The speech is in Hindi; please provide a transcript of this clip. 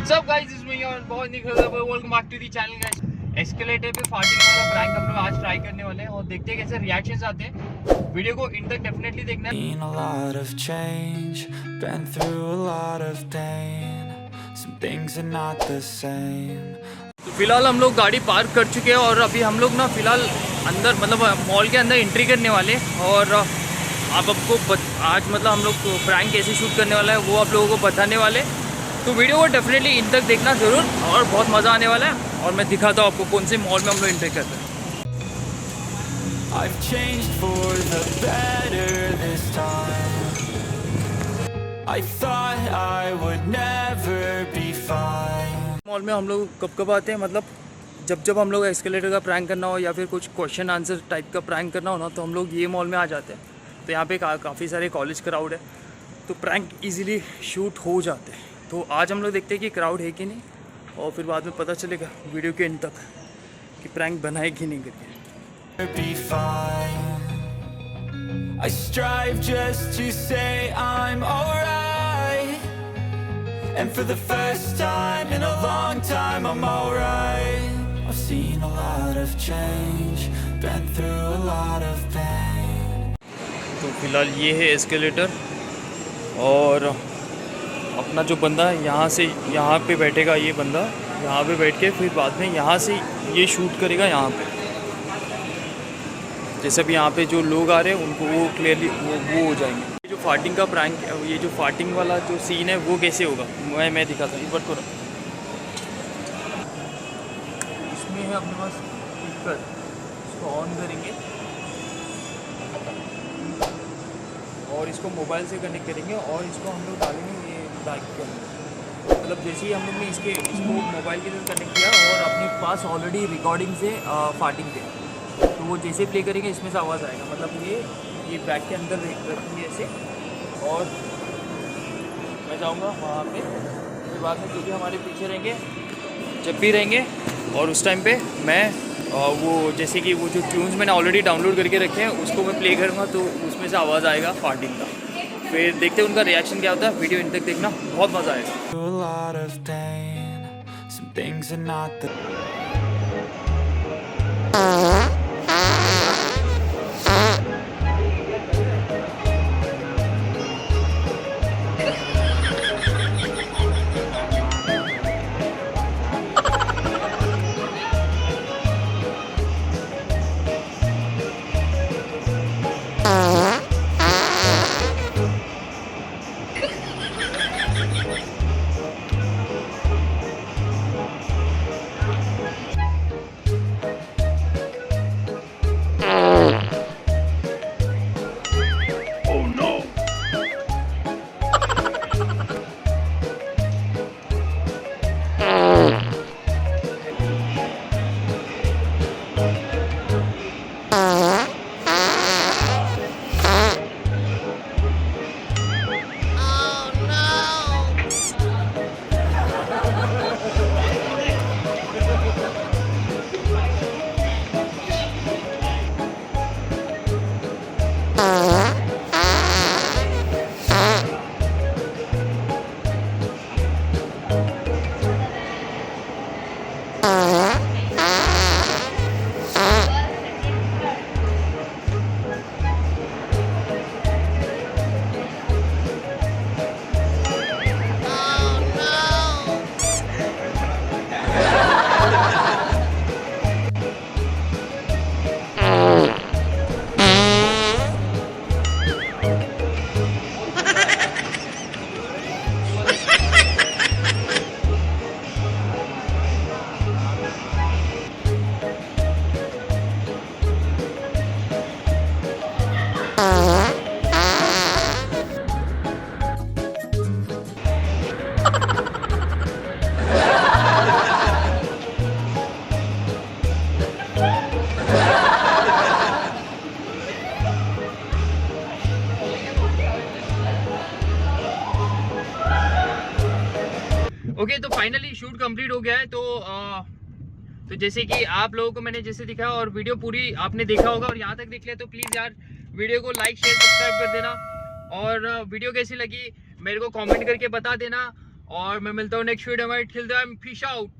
What's up guys, it's me और बहुत welcome back to the channel guys. Escalator पे फार्टिंग वाला प्रैंक हम लोग आज ट्राई करने वाले हैं और देखते हैं कैसे रिएक्शंस आते हैं। वीडियो को इन तक डेफिनेटली देखना है। Seen a lot of change, been through a lot of pain. Some things are not the same. तो फिलहाल हम लोग गाड़ी पार्क कर चुके हैं और अभी हम लोग ना फिलहाल अंदर मतलब मॉल के अंदर एंट्री करने वाले और आप आपको आज मतलब हम लोग प्रैंक कैसे शूट करने वाला है वो आप लोगों को बताने वाले। तो वीडियो को डेफिनेटली इन तक देखना ज़रूर और बहुत मज़ा आने वाला है। और मैं दिखाता हूँ आपको कौन से मॉल में हम लोग एंट्री करते हैं। I've changed for the better this time. I thought I would never be fine. Mall में हम लोग कब आते हैं मतलब जब हम लोग एस्केलेटर का प्रैंक करना हो या फिर कुछ क्वेश्चन आंसर टाइप का प्रैंक करना हो ना तो हम लोग ये मॉल में आ जाते हैं। तो यहाँ पे काफ़ी सारे कॉलेज क्राउड है तो प्रैंक इजीली शूट हो जाते हैं। तो आज हम लोग देखते हैं कि क्राउड है कि नहीं और फिर बाद में पता चलेगा वीडियो के एंड तक कि प्रैंक बनाए कि नहीं करके। Be fine. I strive just to say I'm alright. And for the first time in a long time I'm alright. I've seen a lot of change, been through a lot of pain. तो फिलहाल ये है एस्केलेटर और अपना जो बंदा यहाँ से यहाँ पे बैठेगा, ये बंदा यहाँ पे बैठ के फिर बाद में यहाँ से ये शूट करेगा यहाँ पे। जैसे भी यहाँ पे जो लोग आ रहे हैं उनको वो क्लियरली वो हो जाएंगे। ये जो फार्टिंग का प्रैंक, ये जो फार्टिंग वाला जो सीन है वो कैसे होगा मैं दिखाता हूँ। एक बार करो, इसमें है अपने पास स्पीकर, इसको ऑन करेंगे और इसको मोबाइल से कनेक्ट करेंगे और इसको हम लोग डालेंगे ये बाइक के अंदर। मतलब जैसे ही हम लोग ने इसको मोबाइल के साथ कनेक्ट किया और अपने पास ऑलरेडी रिकॉर्डिंग से फार्टिंग थे तो वो जैसे प्ले करेंगे इसमें से आवाज़ आएगा। मतलब ये बैग के अंदर रखेंगे ऐसे और मैं जाऊँगा वहाँ पे। फिर बाद में जो भी हमारे पीछे रहेंगे जब भी रहेंगे और उस टाइम पे मैं वो जैसे कि वो जो ट्यून्स मैंने ऑलरेडी डाउनलोड करके रखे हैं उसको मैं प्ले करूँगा तो उसमें से आवाज़ आएगा फार्टिंग का। फिर देखते हैं उनका रिएक्शन क्या होता है। वीडियो इन तक देखना, बहुत मज़ा आएगा। ओके तो फाइनली शूट कंप्लीट हो गया है। तो जैसे कि आप लोगों को मैंने जैसे दिखाया और वीडियो पूरी आपने देखा होगा और यहाँ तक देख लिया तो प्लीज़ यार वीडियो को लाइक शेयर सब्सक्राइब कर देना और वीडियो कैसी लगी मेरे को कमेंट करके बता देना। और मैं मिलता हूँ नेक्स्ट वीडियो में। Till then peace out.